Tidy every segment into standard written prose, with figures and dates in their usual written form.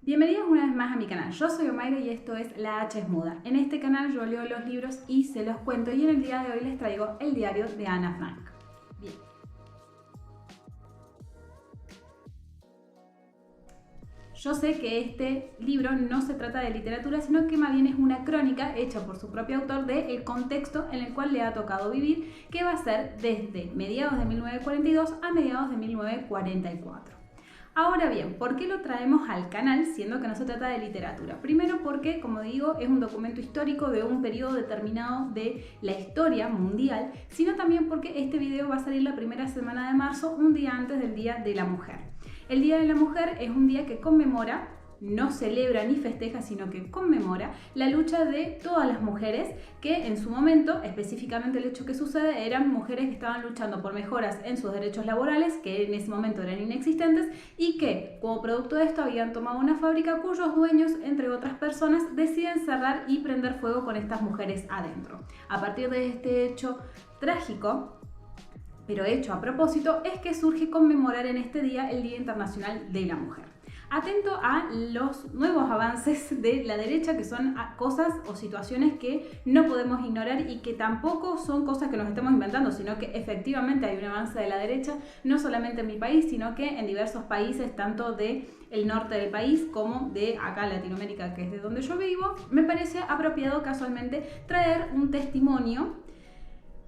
Bienvenidos una vez más a mi canal. Yo soy Omaira y esto es La H es Muda. En este canal yo leo los libros y se los cuento, y en el día de hoy les traigo el diario de Ana Frank. Bien. Yo sé que este libro no se trata de literatura, sino que más bien es una crónica hecha por su propio autor del contexto en el cual le ha tocado vivir, que va a ser desde mediados de 1942 a mediados de 1944. Ahora bien, ¿por qué lo traemos al canal siendo que no se trata de literatura? Primero porque, como digo, es un documento histórico de un periodo determinado de la historia mundial, sino también porque este video va a salir la primera semana de marzo, un día antes del Día de la Mujer. El Día de la Mujer es un día que conmemora, no celebra ni festeja, sino que conmemora la lucha de todas las mujeres que en su momento, específicamente el hecho que sucede, eran mujeres que estaban luchando por mejoras en sus derechos laborales, que en ese momento eran inexistentes, y que como producto de esto habían tomado una fábrica cuyos dueños, entre otras personas, deciden cerrar y prender fuego con estas mujeres adentro. A partir de este hecho trágico, pero hecho a propósito, es que surge conmemorar en este día el Día Internacional de la Mujer. Atento a los nuevos avances de la derecha, que son cosas o situaciones que no podemos ignorar y que tampoco son cosas que nos estemos inventando, sino que efectivamente hay un avance de la derecha, no solamente en mi país, sino que en diversos países, tanto del norte del país como de acá Latinoamérica, que es de donde yo vivo. Me parece apropiado casualmente traer un testimonio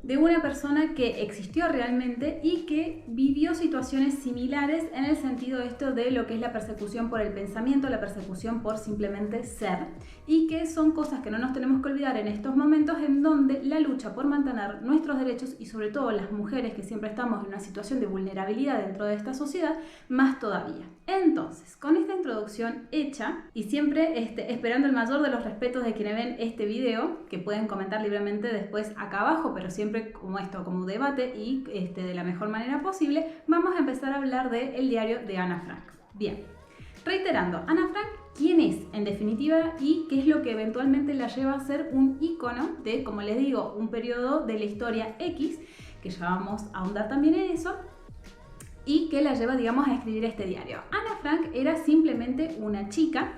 de una persona que existió realmente y que vivió situaciones similares en el sentido esto de lo que es la persecución por el pensamiento, la persecución por simplemente ser, y que son cosas que no nos tenemos que olvidar en estos momentos en donde la lucha por mantener nuestros derechos, y sobre todo las mujeres que siempre estamos en una situación de vulnerabilidad dentro de esta sociedad, más todavía. Entonces, con esta introducción hecha y siempre esperando el mayor de los respetos de quienes ven este video, que pueden comentar libremente después acá abajo, pero siempre como esto, como debate y de la mejor manera posible, vamos a empezar a hablar del diario de Ana Frank. Bien, reiterando, Ana Frank, ¿quién es en definitiva y qué es lo que eventualmente la lleva a ser un ícono de, como les digo, un periodo de la historia X, que ya vamos a ahondar también en eso, y que la lleva, digamos, a escribir este diario? Ana Frank era simplemente una chica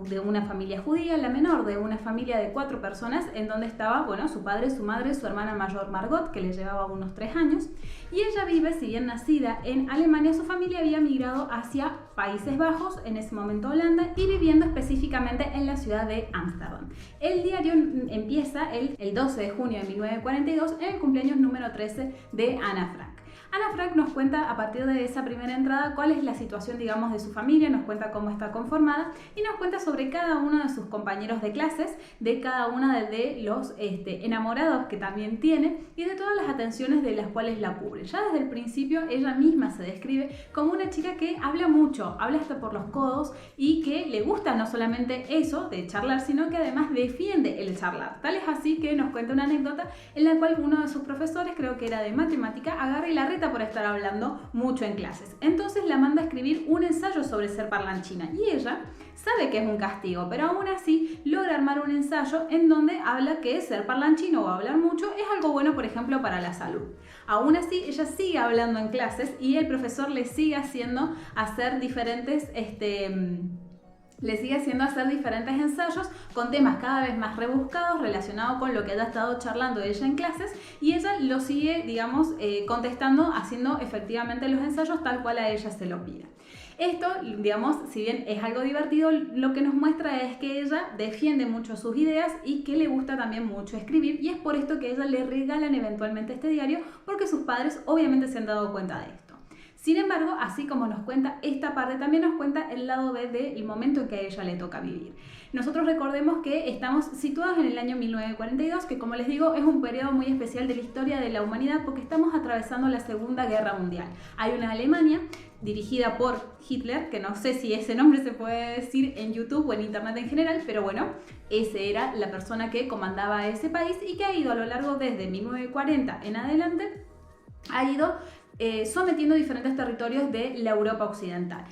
de una familia judía, la menor de una familia de 4 personas, en donde estaba, bueno, su padre, su madre, su hermana mayor Margot, que le llevaba unos 3 años, y ella vive, si bien nacida en Alemania, su familia había migrado hacia Países Bajos, en ese momento Holanda, y viviendo específicamente en la ciudad de Ámsterdam. El diario empieza el 12 de junio de 1942, en el cumpleaños número 13 de Ana Frank. Ana Frank nos cuenta a partir de esa primera entrada cuál es la situación, digamos, de su familia, nos cuenta cómo está conformada y nos cuenta sobre cada uno de sus compañeros de clases, de cada uno de los enamorados que también tiene y de todas las atenciones de las cuales la cubre. Ya desde el principio ella misma se describe como una chica que habla mucho, habla hasta por los codos y que le gusta no solamente eso de charlar, sino que además defiende el charlar. Tal es así que nos cuenta una anécdota en la cual uno de sus profesores, creo que era de matemática, agarra y la reta por estar hablando mucho en clases. Entonces la manda a escribir un ensayo sobre ser parlanchina y ella sabe que es un castigo, pero aún así logra armar un ensayo en donde habla que ser parlanchino o hablar mucho es algo bueno, por ejemplo, para la salud. Aún así, ella sigue hablando en clases y el profesor le sigue haciendo hacer diferentes ensayos con temas cada vez más rebuscados relacionados con lo que haya estado charlando ella en clases, y ella lo sigue, digamos, contestando, haciendo efectivamente los ensayos tal cual a ella se lo pida. Esto, digamos, si bien es algo divertido, lo que nos muestra es que ella defiende mucho sus ideas y que le gusta también mucho escribir, y es por esto que a ella le regalan eventualmente este diario, porque sus padres obviamente se han dado cuenta de esto. Sin embargo, así como nos cuenta esta parte, también nos cuenta el lado B del momento en que a ella le toca vivir. Nosotros recordemos que estamos situados en el año 1942, que como les digo es un periodo muy especial de la historia de la humanidad porque estamos atravesando la Segunda Guerra Mundial. Hay una Alemania dirigida por Hitler, que no sé si ese nombre se puede decir en YouTube o en internet en general, pero bueno, ese era la persona que comandaba ese país y que ha ido a lo largo desde 1940 en adelante, ha ido sometiendo diferentes territorios de la Europa occidental.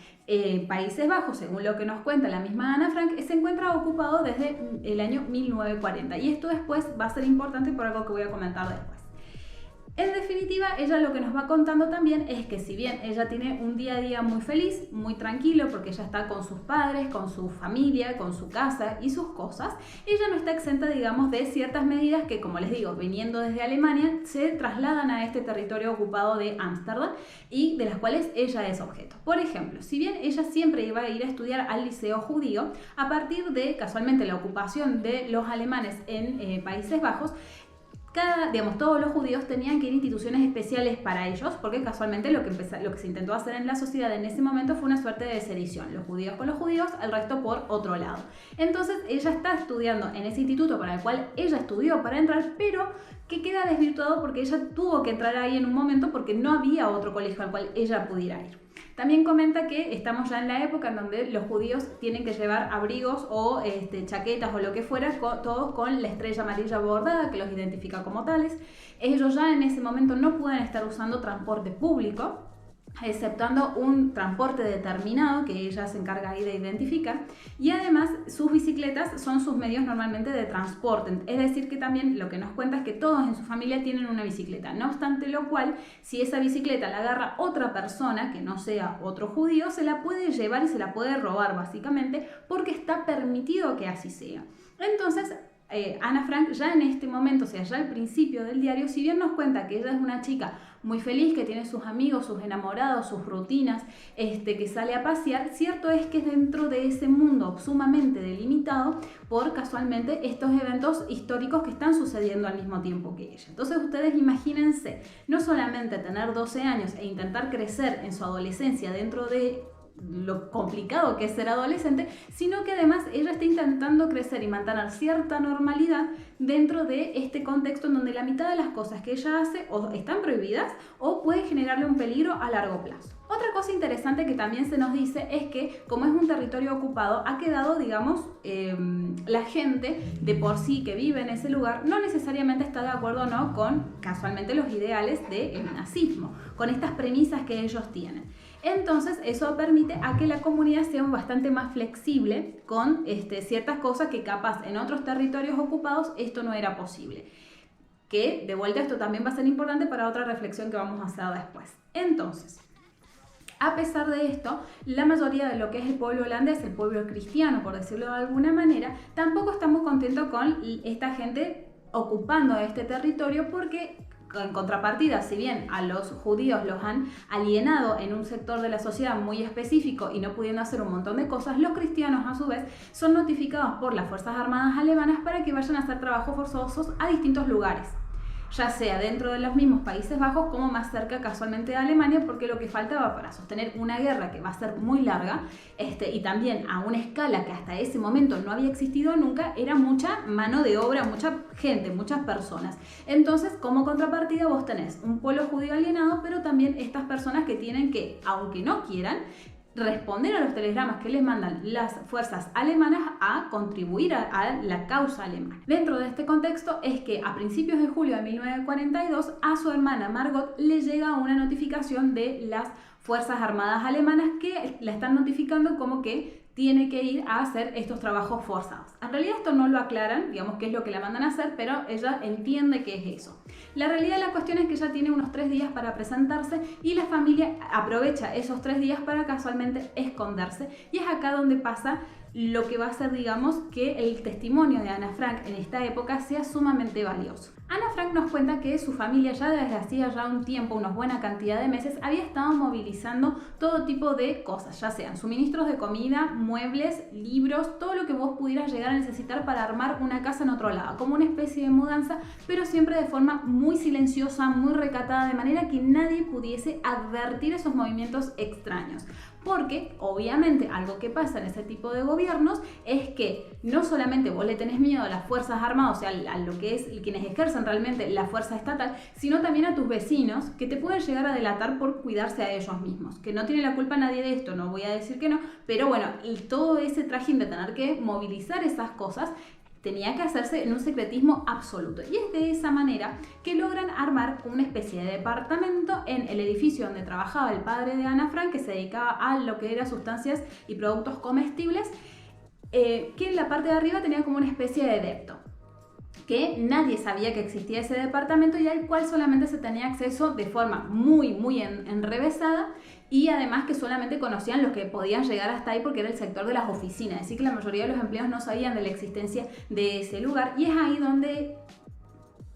Países Bajos, según lo que nos cuenta la misma Ana Frank, se encuentra ocupado desde el año 1940, y esto después va a ser importante por algo que voy a comentar después. En definitiva, ella lo que nos va contando también es que si bien ella tiene un día a día muy feliz, muy tranquilo, porque ella está con sus padres, con su familia, con su casa y sus cosas, ella no está exenta, digamos, de ciertas medidas que, como les digo, viniendo desde Alemania, se trasladan a este territorio ocupado de Ámsterdam y de las cuales ella es objeto. Por ejemplo, si bien ella siempre iba a ir a estudiar al liceo judío, a partir de, casualmente, la ocupación de los alemanes en Países Bajos, todos los judíos tenían que ir a instituciones especiales para ellos, porque casualmente lo que se intentó hacer en la sociedad en ese momento fue una suerte de sedición, los judíos con los judíos, el resto por otro lado. Entonces ella está estudiando en ese instituto para el cual ella estudió para entrar, pero que queda desvirtuado porque ella tuvo que entrar ahí en un momento porque no había otro colegio al cual ella pudiera ir. También comenta que estamos ya en la época en donde los judíos tienen que llevar abrigos o chaquetas o lo que fuera, todos con la estrella amarilla bordada que los identifica como tales. Ellos ya en ese momento no pueden estar usando transporte público, exceptuando un transporte determinado que ella se encarga ahí de identificar, y además sus bicicletas son sus medios normalmente de transporte, es decir que también lo que nos cuenta es que todos en su familia tienen una bicicleta, no obstante lo cual, si esa bicicleta la agarra otra persona que no sea otro judío, se la puede llevar y se la puede robar básicamente porque está permitido que así sea. Entonces Ana Frank ya en este momento, o sea, ya al principio del diario, si bien nos cuenta que ella es una chica muy feliz, que tiene sus amigos, sus enamorados, sus rutinas, que sale a pasear, cierto es que dentro de ese mundo sumamente delimitado por casualmente estos eventos históricos que están sucediendo al mismo tiempo que ella. Entonces ustedes imagínense, no solamente tener 12 años e intentar crecer en su adolescencia dentro de lo complicado que es ser adolescente, sino que además ella está intentando crecer y mantener cierta normalidad dentro de este contexto en donde la mitad de las cosas que ella hace o están prohibidas o pueden generarle un peligro a largo plazo. Otra cosa interesante que también se nos dice es que como es un territorio ocupado, ha quedado, digamos, la gente de por sí que vive en ese lugar no necesariamente está de acuerdo o no con casualmente los ideales del nazismo, con estas premisas que ellos tienen. Entonces eso permite a que la comunidad sea bastante más flexible con ciertas cosas que capaz en otros territorios ocupados esto no era posible. Que de vuelta esto también va a ser importante para otra reflexión que vamos a hacer después. Entonces, a pesar de esto, la mayoría de lo que es el pueblo holandés, el pueblo cristiano por decirlo de alguna manera, tampoco estamos contentos con esta gente ocupando este territorio porque en contrapartida, si bien a los judíos los han alienado en un sector de la sociedad muy específico y no pudiendo hacer un montón de cosas, los cristianos a su vez son notificados por las Fuerzas Armadas alemanas para que vayan a hacer trabajos forzosos a distintos lugares, ya sea dentro de los mismos Países Bajos como más cerca casualmente de Alemania, porque lo que faltaba para sostener una guerra que va a ser muy larga y también a una escala que hasta ese momento no había existido nunca, era mucha mano de obra, mucha gente, muchas personas. Entonces, como contrapartida vos tenés un pueblo judío alienado, pero también estas personas que tienen que, aunque no quieran, responder a los telegramas que les mandan las fuerzas alemanas a contribuir a la causa alemana. Dentro de este contexto es que a principios de julio de 1942 a su hermana Margot le llega una notificación de las Fuerzas Armadas alemanas que la están notificando como que tiene que ir a hacer estos trabajos forzados. En realidad esto no lo aclaran, digamos qué es lo que la mandan a hacer, pero ella entiende que es eso. La realidad de la cuestión es que ella tiene unos 3 días para presentarse y la familia aprovecha esos 3 días para casualmente esconderse, y es acá donde pasa lo que va a ser, digamos, que el testimonio de Ana Frank en esta época sea sumamente valioso. Ana Frank nos cuenta que su familia ya desde hacía ya un tiempo, una buena cantidad de meses, había estado movilizando todo tipo de cosas, ya sean suministros de comida, muebles, libros, todo lo que vos pudieras llegar a necesitar para armar una casa en otro lado, como una especie de mudanza, pero siempre de forma muy silenciosa, muy recatada, de manera que nadie pudiese advertir esos movimientos extraños. Porque, obviamente, algo que pasa en ese tipo de gobiernos es que no solamente vos le tenés miedo a las fuerzas armadas, o sea, a lo que es quienes ejercen realmente la fuerza estatal, sino también a tus vecinos que te pueden llegar a delatar por cuidarse a ellos mismos. Que no tiene la culpa nadie de esto, no voy a decir que no, pero bueno, y todo ese trajín de tener que movilizar esas cosas tenía que hacerse en un secretismo absoluto. Y es de esa manera que logran armar una especie de departamento en el edificio donde trabajaba el padre de Ana Frank, que se dedicaba a lo que eran sustancias y productos comestibles, que en la parte de arriba tenía como una especie de depto. que nadie sabía que existía ese departamento y al cual solamente se tenía acceso de forma muy enrevesada, y además que solamente conocían los que podían llegar hasta ahí porque era el sector de las oficinas, así que la mayoría de los empleados no sabían de la existencia de ese lugar, y es ahí donde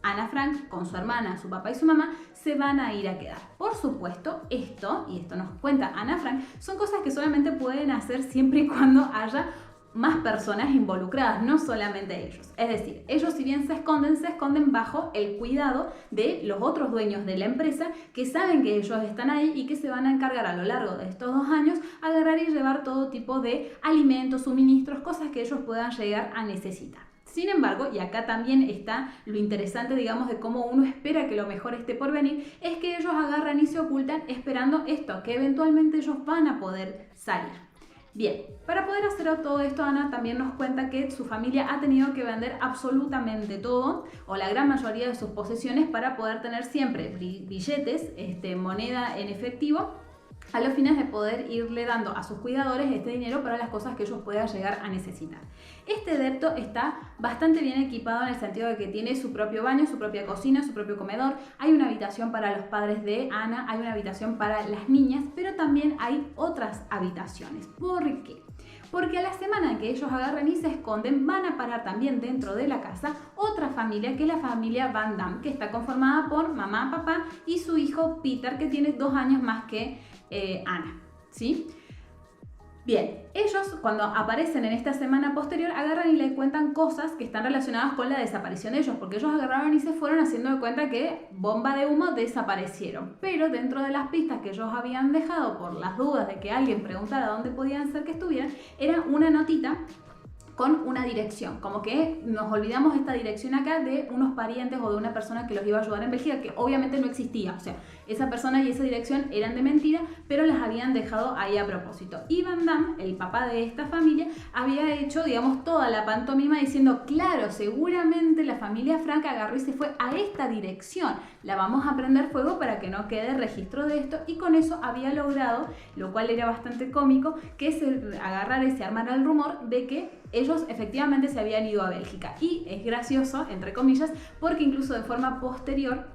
Ana Frank con su hermana, su papá y su mamá se van a ir a quedar. Por supuesto, esto nos cuenta Ana Frank, son cosas que solamente pueden hacer siempre y cuando haya más personas involucradas, no solamente ellos. Es decir, ellos si bien se esconden bajo el cuidado de los otros dueños de la empresa que saben que ellos están ahí y que se van a encargar a lo largo de estos 2 años agarrar y llevar todo tipo de alimentos, suministros, cosas que ellos puedan llegar a necesitar. Sin embargo, y acá también está lo interesante, digamos, de cómo uno espera que lo mejor esté por venir, es que ellos agarran y se ocultan esperando esto, que eventualmente ellos van a poder salir. Bien, para poder hacer todo esto, Ana también nos cuenta que su familia ha tenido que vender absolutamente todo, o la gran mayoría de sus posesiones, para poder tener siempre billetes, moneda en efectivo, a los fines de poder irle dando a sus cuidadores este dinero para las cosas que ellos puedan llegar a necesitar. Este depto está bastante bien equipado en el sentido de que tiene su propio baño, su propia cocina, su propio comedor, hay una habitación para los padres de Ana, hay una habitación para las niñas, pero también hay otras habitaciones. ¿Por qué? Porque a la semana en que ellos agarran y se esconden, van a parar también dentro de la casa otra familia, que es la familia Van Damme, que está conformada por mamá, papá y su hijo Peter, que tiene 2 años más que Ana, ¿sí? Bien, ellos cuando aparecen en esta semana posterior agarran y le cuentan cosas que están relacionadas con la desaparición de ellos, porque ellos agarraron y se fueron haciendo de cuenta que bomba de humo desaparecieron, pero dentro de las pistas que ellos habían dejado por las dudas de que alguien preguntara dónde podían ser que estuvieran, era una notita con una dirección, como que nos olvidamos esta dirección acá de unos parientes o de una persona que los iba a ayudar en Bélgica, que obviamente no existía, o sea, esa persona y esa dirección eran de mentira, pero las habían dejado ahí a propósito. Y Van Damme, el papá de esta familia, había hecho, digamos, toda la pantomima diciendo, claro, seguramente la familia Frank agarró y se fue a esta dirección, la vamos a prender fuego para que no quede registro de esto, y con eso había logrado, lo cual era bastante cómico, que se agarrara y se armara el rumor de que ellos efectivamente se habían ido a Bélgica. Y es gracioso, entre comillas, porque incluso de forma posterior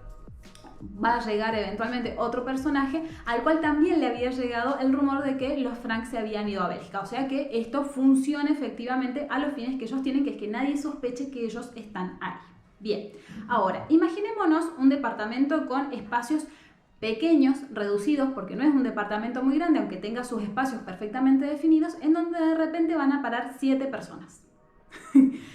va a llegar eventualmente otro personaje al cual también le había llegado el rumor de que los Frank se habían ido a Bélgica. O sea que esto funciona efectivamente a los fines que ellos tienen, que es que nadie sospeche que ellos están ahí. Bien, ahora imaginémonos un departamento con espacios pequeños, reducidos, porque no es un departamento muy grande, aunque tenga sus espacios perfectamente definidos, en donde de repente van a parar 7 personas.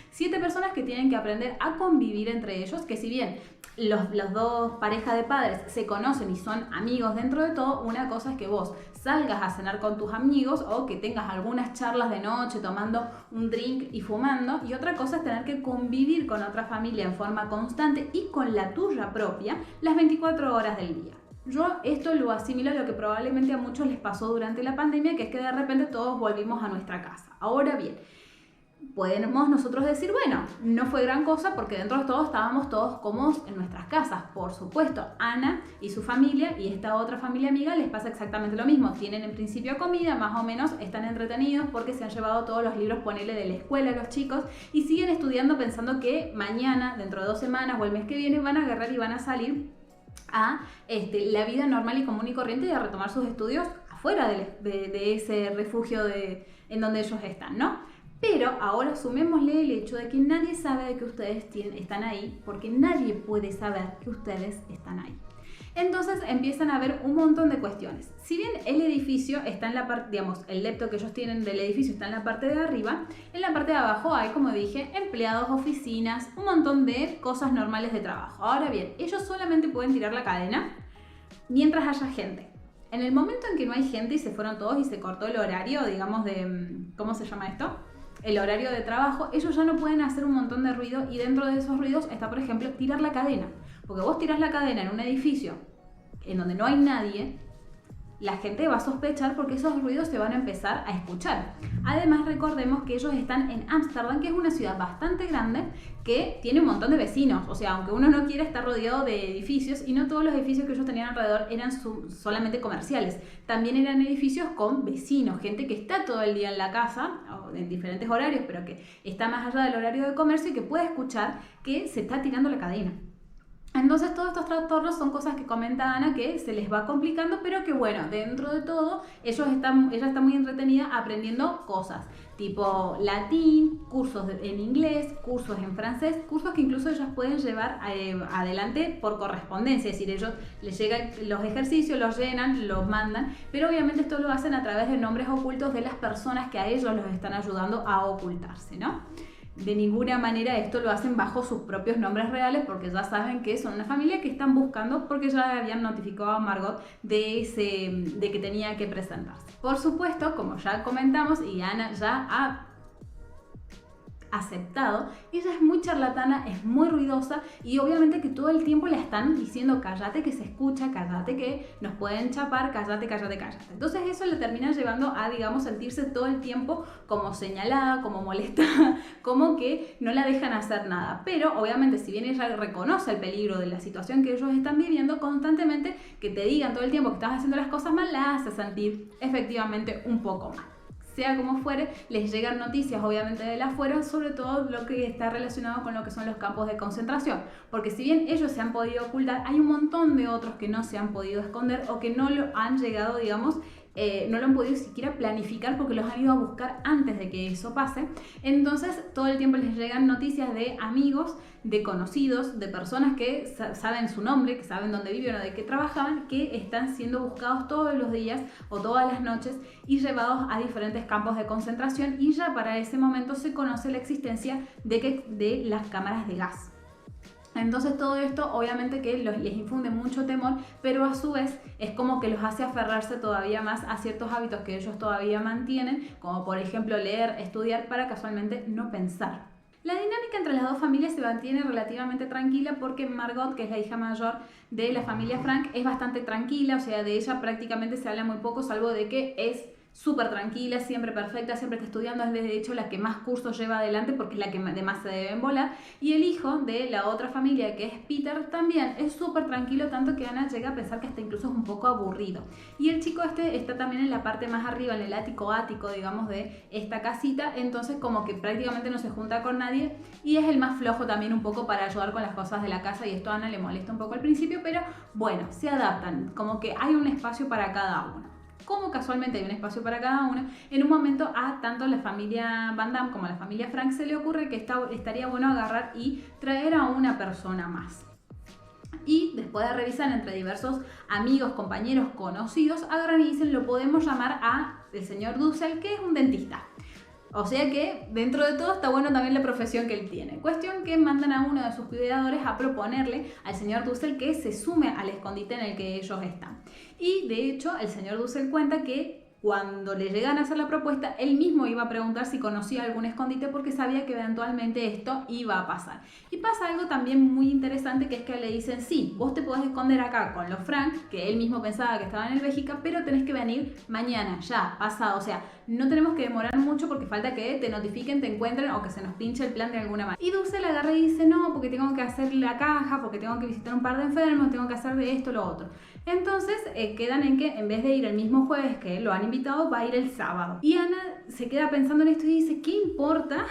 7 personas que tienen que aprender a convivir entre ellos, que si bien los dos parejas de padres se conocen y son amigos dentro de todo, una cosa es que vos salgas a cenar con tus amigos o que tengas algunas charlas de noche tomando un drink y fumando, y otra cosa es tener que convivir con otra familia en forma constante y con la tuya propia las 24 horas del día. Yo esto lo asimilo a lo que probablemente a muchos les pasó durante la pandemia, que es que de repente todos volvimos a nuestra casa. Ahora bien, podemos nosotros decir, bueno, no fue gran cosa porque dentro de todo estábamos todos cómodos en nuestras casas. Por supuesto, Ana y su familia y esta otra familia amiga les pasa exactamente lo mismo. Tienen en principio comida, más o menos están entretenidos porque se han llevado todos los libros, ponele, de la escuela los chicos, y siguen estudiando pensando que mañana, dentro de 2 semanas o el mes que viene, van a agarrar y van a salir a la vida normal y común y corriente y a retomar sus estudios afuera de ese refugio en donde ellos están, ¿no? Pero ahora sumémosle el hecho de que nadie sabe de que ustedes están ahí, porque nadie puede saber que ustedes están ahí. Entonces empiezan a haber un montón de cuestiones. Si bien el edificio está en la parte, digamos, el lepto que ellos tienen del edificio está en la parte de arriba, en la parte de abajo hay, como dije, empleados, oficinas, un montón de cosas normales de trabajo. Ahora bien, ellos solamente pueden tirar la cadena mientras haya gente. En el momento en que no hay gente y se fueron todos y se cortó el horario, digamos, de, ¿cómo se llama esto? El horario de trabajo, ellos ya no pueden hacer un montón de ruido, y dentro de esos ruidos está, por ejemplo, tirar la cadena. Porque vos tirás la cadena en un edificio en donde no hay nadie, la gente va a sospechar porque esos ruidos se van a empezar a escuchar. Además, recordemos que ellos están en Ámsterdam, que es una ciudad bastante grande que tiene un montón de vecinos. O sea, aunque uno no quiera, estar rodeado de edificios, y no todos los edificios que ellos tenían alrededor eran solamente comerciales. También eran edificios con vecinos, gente que está todo el día en la casa, o en diferentes horarios, pero que está más allá del horario de comercio y que puede escuchar que se está tirando la cadena. Entonces todos estos trastornos son cosas que comenta Ana que se les va complicando, pero que bueno, dentro de todo ella está muy entretenida aprendiendo cosas, tipo latín, cursos en inglés, cursos en francés, cursos que incluso ellas pueden llevar adelante por correspondencia, es decir, ellos les llegan los ejercicios, los llenan, los mandan, pero obviamente esto lo hacen a través de nombres ocultos de las personas que a ellos los están ayudando a ocultarse, ¿no? De ninguna manera esto lo hacen bajo sus propios nombres reales, porque ya saben que son una familia que están buscando, porque ya le habían notificado a Margot de que tenía que presentarse. Por supuesto, como ya comentamos y Ana ya ha aceptado, ella es muy charlatana, es muy ruidosa y obviamente que todo el tiempo le están diciendo cállate que se escucha, cállate que nos pueden chapar, cállate, cállate, cállate. Entonces eso le termina llevando a, digamos, sentirse todo el tiempo como señalada, como molestada, como que no la dejan hacer nada. Pero obviamente si bien ella reconoce el peligro de la situación que ellos están viviendo, constantemente que te digan todo el tiempo que estás haciendo las cosas mal, la hace sentir efectivamente un poco mal. Sea como fuere, les llegan noticias obviamente de afuera, sobre todo lo que está relacionado con lo que son los campos de concentración, porque si bien ellos se han podido ocultar, hay un montón de otros que no se han podido esconder o que no lo han llegado, digamos, no lo han podido siquiera planificar porque los han ido a buscar antes de que eso pase. Entonces todo el tiempo les llegan noticias de amigos, de conocidos, de personas que saben su nombre, que saben dónde viven o de qué trabajaban, que están siendo buscados todos los días o todas las noches y llevados a diferentes campos de concentración, y ya para ese momento se conoce la existencia de las cámaras de gas. Entonces todo esto obviamente que les infunde mucho temor, pero a su vez es como que los hace aferrarse todavía más a ciertos hábitos que ellos todavía mantienen, como por ejemplo leer, estudiar, para casualmente no pensar. La dinámica entre las dos familias se mantiene relativamente tranquila porque Margot, que es la hija mayor de la familia Frank, es bastante tranquila, o sea, de ella prácticamente se habla muy poco, salvo de que es súper tranquila, siempre perfecta, siempre está estudiando, es de hecho la que más cursos lleva adelante porque es la que de más se deben volar. Y el hijo de la otra familia, que es Peter, también es súper tranquilo, tanto que Ana llega a pensar que hasta incluso es un poco aburrido. Y el chico este está también en la parte más arriba, en el ático, digamos, de esta casita, entonces como que prácticamente no se junta con nadie y es el más flojo también un poco para ayudar con las cosas de la casa, y esto a Ana le molesta un poco al principio, pero bueno, se adaptan, como que hay un espacio para cada uno. Como casualmente hay un espacio para cada uno, en un momento a tanto la familia Van Damme como a la familia Frank se le ocurre que estaría bueno agarrar y traer a una persona más. Y después de revisar entre diversos amigos, compañeros, conocidos, agarran y dicen, lo podemos llamar a el señor Dussel, que es un dentista. O sea que dentro de todo está bueno también la profesión que él tiene. Cuestión que mandan a uno de sus cuidadores a proponerle al señor Dussel que se sume al escondite en el que ellos están. Y de hecho el señor Dussel cuenta que cuando le llegan a hacer la propuesta, él mismo iba a preguntar si conocía algún escondite porque sabía que eventualmente esto iba a pasar. Y pasa algo también muy interesante, que es que le dicen, sí, vos te podés esconder acá con los Frank, que él mismo pensaba que estaban en el Bélgica, pero tenés que venir mañana, ya, pasado. O sea, no tenemos que demorar mucho porque falta que te notifiquen, te encuentren o que se nos pinche el plan de alguna manera. Y Dussel agarra y dice, no, porque tengo que hacer la caja, porque tengo que visitar un par de enfermos, tengo que hacer de esto, lo otro. Entonces quedan en que en vez de ir el mismo jueves que lo han invitado, va a ir el sábado. Y Ana se queda pensando en esto y dice, ¿qué importa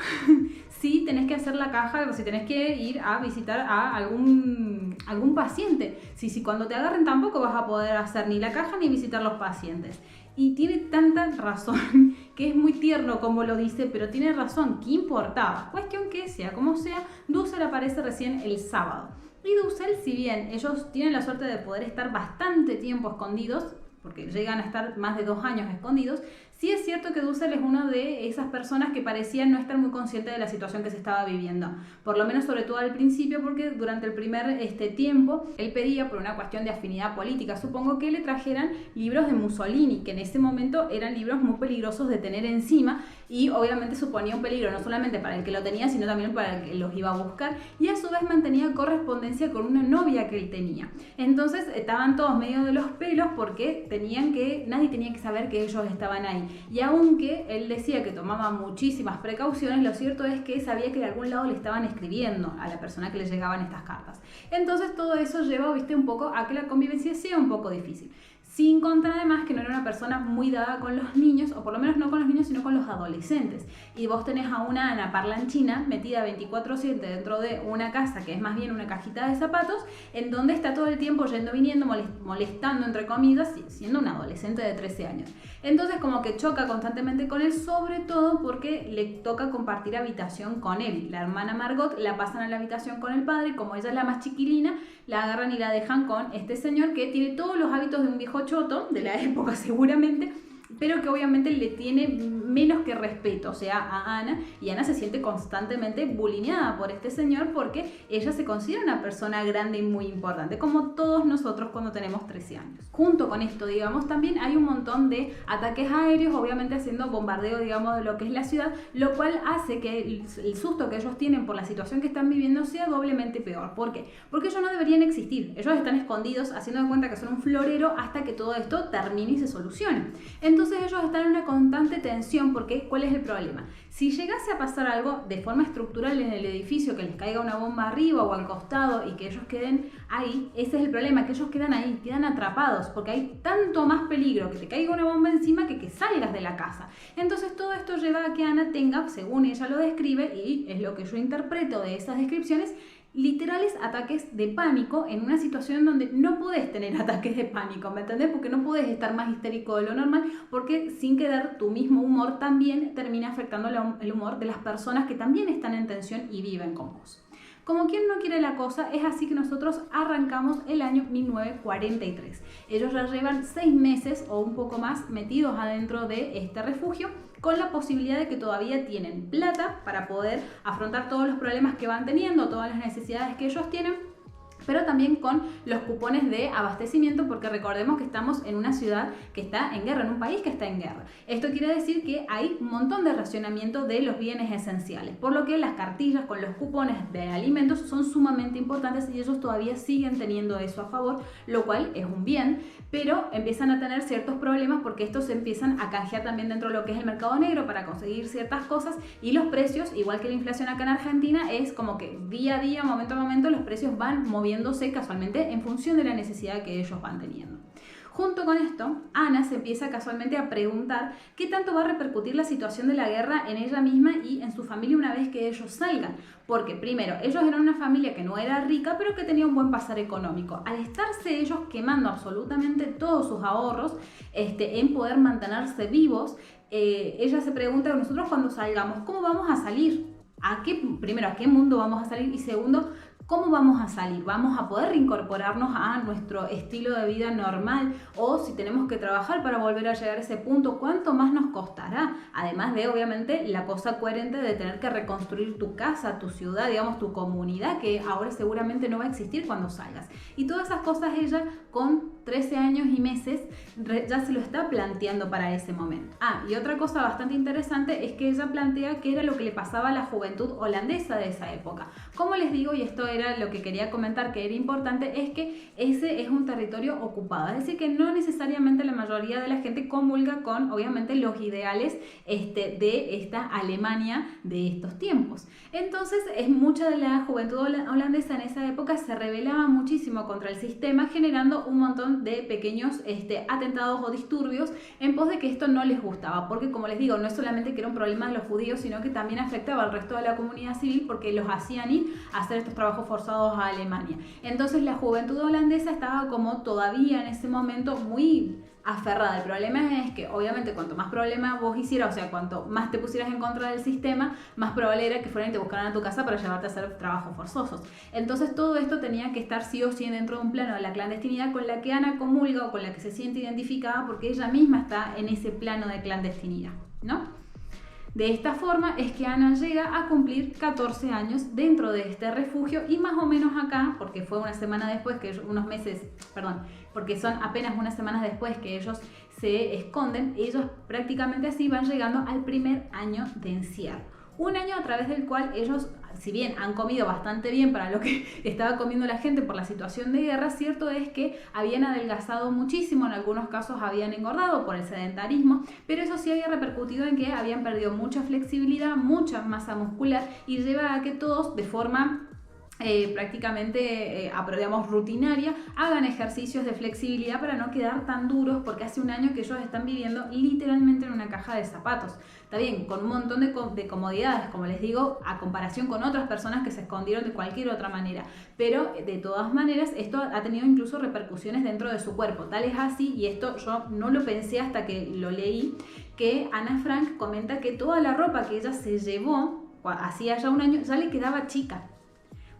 si tenés que hacer la caja o si tenés que ir a visitar a algún paciente? Si cuando te agarren tampoco vas a poder hacer ni la caja ni visitar los pacientes. Y tiene tanta razón, que es muy tierno como lo dice, pero tiene razón, ¿qué importaba? Cuestión que, sea como sea, Dussel aparece recién el sábado. Y Dussel, si bien ellos tienen la suerte de poder estar bastante tiempo escondidos, porque llegan a estar más de 2 años escondidos, Sí es cierto que Dussel es una de esas personas que parecían no estar muy consciente de la situación que se estaba viviendo, por lo menos sobre todo al principio, porque durante el primer tiempo él pedía, por una cuestión de afinidad política, supongo, que le trajeran libros de Mussolini, que en ese momento eran libros muy peligrosos de tener encima, y obviamente suponía un peligro no solamente para el que lo tenía, sino también para el que los iba a buscar, y a su vez mantenía correspondencia con una novia que él tenía. Entonces estaban todos medio de los pelos porque nadie tenía que saber que ellos estaban ahí. Y aunque él decía que tomaba muchísimas precauciones, lo cierto es que sabía que de algún lado le estaban escribiendo a la persona que le llegaban estas cartas. Entonces todo eso lleva, un poco a que la convivencia sea un poco difícil. Sin contar además que no era una persona muy dada con los niños, o por lo menos no con los niños, sino con los adolescentes. Y vos tenés a una Ana parlanchina metida 24/7 dentro de una casa que es más bien una cajita de zapatos, en donde está todo el tiempo yendo, viniendo, molestando, entre comillas, siendo una adolescente de 13 años. Entonces como que choca constantemente con él, sobre todo porque le toca compartir habitación con él. La hermana Margot la pasan a la habitación con el padre, y como ella es la más chiquilina, la agarran y la dejan con este señor que tiene todos los hábitos de un viejo choto de la época seguramente, pero que obviamente le tiene menos que respeto, o sea, a Ana, y Ana se siente constantemente bulineada por este señor porque ella se considera una persona grande y muy importante, como todos nosotros cuando tenemos 13 años. Junto con esto, también hay un montón de ataques aéreos, obviamente haciendo bombardeo, de lo que es la ciudad, lo cual hace que el susto que ellos tienen por la situación que están viviendo sea doblemente peor. ¿Por qué? Porque ellos no deberían existir, ellos están escondidos haciendo de cuenta que son un florero hasta que todo esto termine y se solucione. Entonces ellos están en una constante tensión porque ¿cuál es el problema? Si llegase a pasar algo de forma estructural en el edificio, que les caiga una bomba arriba o al costado y que ellos queden ahí, ese es el problema, que ellos quedan ahí, quedan atrapados, porque hay tanto más peligro que te caiga una bomba encima que salgas de la casa. Entonces todo esto lleva a que Ana tenga, según ella lo describe, y es lo que yo interpreto de esas descripciones, literales ataques de pánico en una situación donde no puedes tener ataques de pánico, ¿me entendés? Porque no puedes estar más histérico de lo normal, porque sin querer tu mismo humor también termina afectando el humor de las personas que también están en tensión y viven con vos. Como quien no quiere la cosa, es así que nosotros arrancamos el año 1943. Ellos ya llevan 6 meses o un poco más metidos adentro de este refugio, con la posibilidad de que todavía tienen plata para poder afrontar todos los problemas que van teniendo, todas las necesidades que ellos tienen, pero también con los cupones de abastecimiento, porque recordemos que estamos en una ciudad que está en guerra, en un país que está en guerra. Esto quiere decir que hay un montón de racionamiento de los bienes esenciales, por lo que las cartillas con los cupones de alimentos son sumamente importantes y ellos todavía siguen teniendo eso a favor, lo cual es un bien, pero empiezan a tener ciertos problemas porque estos se empiezan a canjear también dentro de lo que es el mercado negro para conseguir ciertas cosas, y los precios, igual que la inflación acá en Argentina, es como que día a día, momento a momento, los precios van moviéndose casualmente en función de la necesidad que ellos van teniendo. Junto con esto, Ana se empieza casualmente a preguntar qué tanto va a repercutir la situación de la guerra en ella misma y en su familia una vez que ellos salgan. Porque primero, ellos eran una familia que no era rica, pero que tenía un buen pasar económico. Al estarse ellos quemando absolutamente todos sus ahorros en poder mantenerse vivos, ella se pregunta, nosotros cuando salgamos, ¿cómo vamos a salir? Primero, ¿a qué mundo vamos a salir? Y segundo, ¿cómo vamos a salir? ¿Vamos a poder reincorporarnos a nuestro estilo de vida normal? O si tenemos que trabajar para volver a llegar a ese punto, ¿cuánto más nos costará? Además de, obviamente, la cosa coherente de tener que reconstruir tu casa, tu ciudad, tu comunidad, que ahora seguramente no va a existir cuando salgas. Y todas esas cosas ella, con 13 años y meses, ya se lo está planteando para ese momento. Y otra cosa bastante interesante es que ella plantea qué era lo que le pasaba a la juventud holandesa de esa época. Como les digo, y esto era lo que quería comentar que era importante, es que ese es un territorio ocupado, es decir que no necesariamente la mayoría de la gente comulga con, obviamente, los ideales de esta Alemania de estos tiempos. Entonces mucha de la juventud holandesa en esa época se rebelaba muchísimo contra el sistema, generando un montón de pequeños atentados o disturbios en pos de que esto no les gustaba, porque como les digo, no es solamente que era un problema de los judíos, sino que también afectaba al resto de la comunidad civil porque los hacían ir a hacer estos trabajos forzados a Alemania. Entonces la juventud holandesa estaba como todavía en ese momento muy aferrada. El problema es que obviamente cuanto más problema vos hicieras, o sea, cuanto más te pusieras en contra del sistema, más probable era que fueran y te buscaran a tu casa para llevarte a hacer trabajos forzosos. Entonces todo esto tenía que estar sí o sí dentro de un plano de la clandestinidad con la que Ana comulga o con la que se siente identificada porque ella misma está en ese plano de clandestinidad, ¿no? De esta forma es que Ana llega a cumplir 14 años dentro de este refugio y más o menos acá, porque fue una semana después que unos meses, perdón, porque son apenas unas semanas después que ellos se esconden, ellos prácticamente así van llegando al primer año de encierro. Un año a través del cual ellos, si bien han comido bastante bien para lo que estaba comiendo la gente por la situación de guerra, cierto es que habían adelgazado muchísimo, en algunos casos habían engordado por el sedentarismo, pero eso sí había repercutido en que habían perdido mucha flexibilidad, mucha masa muscular y lleva a que todos de forma prácticamente, digamos, rutinaria, hagan ejercicios de flexibilidad para no quedar tan duros, porque hace un año que ellos están viviendo literalmente en una caja de zapatos. Está bien, con un montón de comodidades, como les digo, a comparación con otras personas que se escondieron de cualquier otra manera. Pero de todas maneras, esto ha tenido incluso repercusiones dentro de su cuerpo. Tal es así, y esto yo no lo pensé hasta que lo leí, que Ana Frank comenta que toda la ropa que ella se llevó hacía ya un año ya le quedaba chica.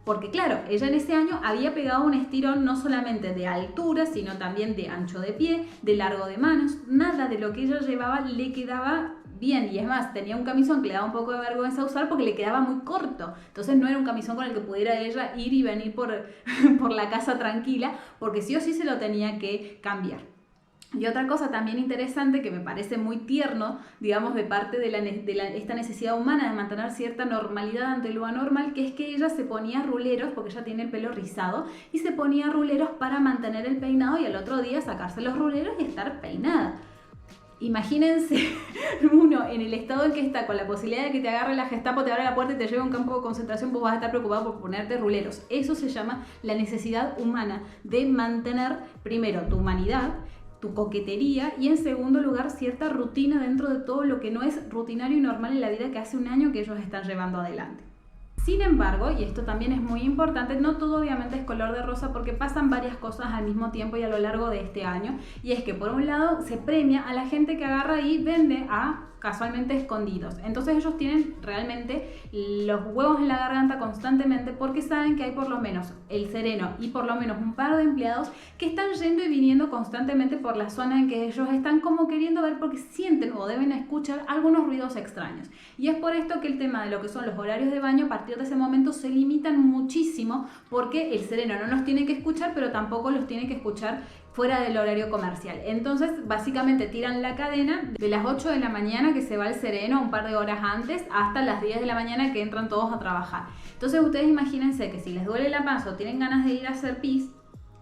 Porque claro, ella en ese año había pegado un estirón no solamente de altura, sino también de ancho de pie, de largo de manos. Nada de lo que ella llevaba le quedaba bien. Y es más, tenía un camisón que le daba un poco de vergüenza usar porque le quedaba muy corto. Entonces no era un camisón con el que pudiera ella ir y venir por la casa tranquila, porque sí o sí se lo tenía que cambiar. Y otra cosa también interesante que me parece muy tierno, digamos, de parte de esta necesidad humana de mantener cierta normalidad ante lo anormal, que es que ella se ponía ruleros, porque ella tiene el pelo rizado, y se ponía ruleros para mantener el peinado y al otro día sacarse los ruleros y estar peinada. Imagínense uno en el estado en que está, con la posibilidad de que te agarre la Gestapo, te abra la puerta y te lleve a un campo de concentración, vos vas a estar preocupado por ponerte ruleros. Eso se llama la necesidad humana de mantener primero tu humanidad, tu coquetería y en segundo lugar cierta rutina dentro de todo lo que no es rutinario y normal en la vida que hace un año que ellos están llevando adelante. Sin embargo, y esto también es muy importante, no todo obviamente es color de rosa porque pasan varias cosas al mismo tiempo y a lo largo de este año, y es que por un lado se premia a la gente que agarra y vende a casualmente escondidos. Entonces ellos tienen realmente los huevos en la garganta constantemente porque saben que hay por lo menos el Sereno y por lo menos un par de empleados que están yendo y viniendo constantemente por la zona en que ellos están como queriendo ver porque sienten o deben escuchar algunos ruidos extraños. Y es por esto que el tema de lo que son los horarios de baño a partir de ese momento se limitan muchísimo porque el Sereno no los tiene que escuchar, pero tampoco los tiene que escuchar fuera del horario comercial. Entonces, básicamente tiran la cadena de las 8 de la mañana que se va el Sereno un par de horas antes hasta las 10 de la mañana que entran todos a trabajar. Entonces, ustedes imagínense que si les duele la panza o tienen ganas de ir a hacer pis,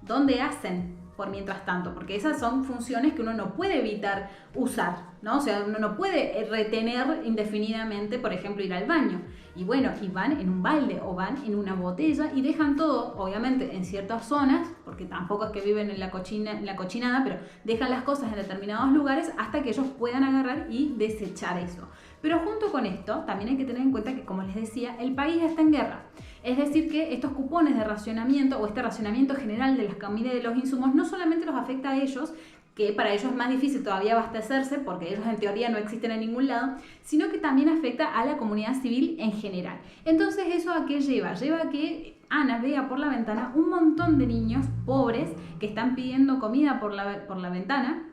¿dónde hacen por mientras tanto? Porque esas son funciones que uno no puede evitar usar, ¿no? O sea, uno no puede retener indefinidamente, por ejemplo, ir al baño. Y bueno, y van en un balde o van en una botella y dejan todo, obviamente, en ciertas zonas, porque tampoco es que viven en la cochinada, pero dejan las cosas en determinados lugares hasta que ellos puedan agarrar y desechar eso. Pero junto con esto, también hay que tener en cuenta que, como les decía, el país está en guerra. Es decir, que estos cupones de racionamiento o este racionamiento general de las comidas y de los insumos no solamente los afecta a ellos, que para ellos es más difícil todavía abastecerse porque ellos en teoría no existen en ningún lado, sino que también afecta a la comunidad civil en general. Entonces, ¿eso a qué lleva? Lleva a que Ana vea por la ventana un montón de niños pobres que están pidiendo comida por la ventana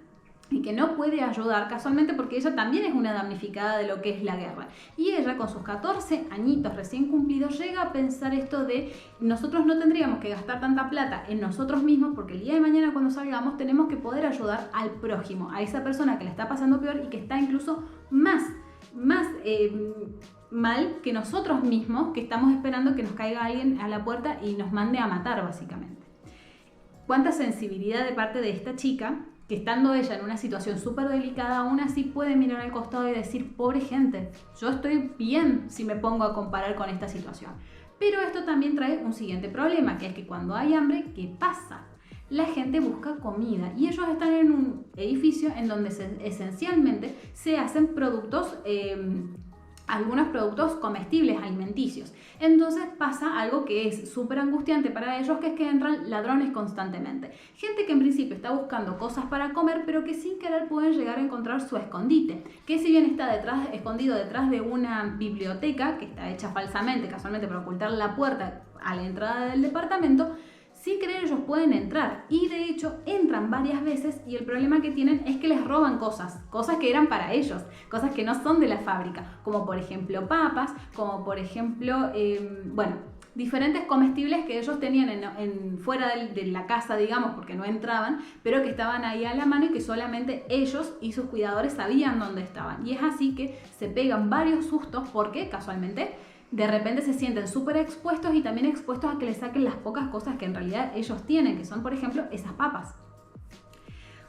y que no puede ayudar casualmente porque ella también es una damnificada de lo que es la guerra. Y ella con sus 14 añitos recién cumplidos llega a pensar esto de nosotros no tendríamos que gastar tanta plata en nosotros mismos porque el día de mañana cuando salgamos tenemos que poder ayudar al prójimo, a esa persona que le está pasando peor y que está incluso más mal que nosotros mismos, que estamos esperando que nos caiga alguien a la puerta y nos mande a matar básicamente. Cuánta sensibilidad de parte de esta chica, que estando ella en una situación súper delicada, aún así puede mirar al costado y decir, pobre gente, yo estoy bien si me pongo a comparar con esta situación. Pero esto también trae un siguiente problema, que es que cuando hay hambre, ¿qué pasa? La gente busca comida y ellos están en un edificio en donde esencialmente se hacen productos algunos productos comestibles, alimenticios. Entonces pasa algo que es súper angustiante para ellos, que es que entran ladrones constantemente. Gente que en principio está buscando cosas para comer, pero que sin querer pueden llegar a encontrar su escondite, que si bien está escondido detrás de una biblioteca, que está hecha falsamente, casualmente para ocultar la puerta a la entrada del departamento, sin querer ellos pueden entrar, y de hecho entran varias veces, y el problema que tienen es que les roban cosas que eran para ellos, cosas que no son de la fábrica, como por ejemplo papas, como por ejemplo, diferentes comestibles que ellos tenían fuera de la casa, digamos, porque no entraban, pero que estaban ahí a la mano y que solamente ellos y sus cuidadores sabían dónde estaban. Y es así que se pegan varios sustos porque casualmente de repente se sienten súper expuestos y también expuestos a que les saquen las pocas cosas que en realidad ellos tienen, que son por ejemplo esas papas.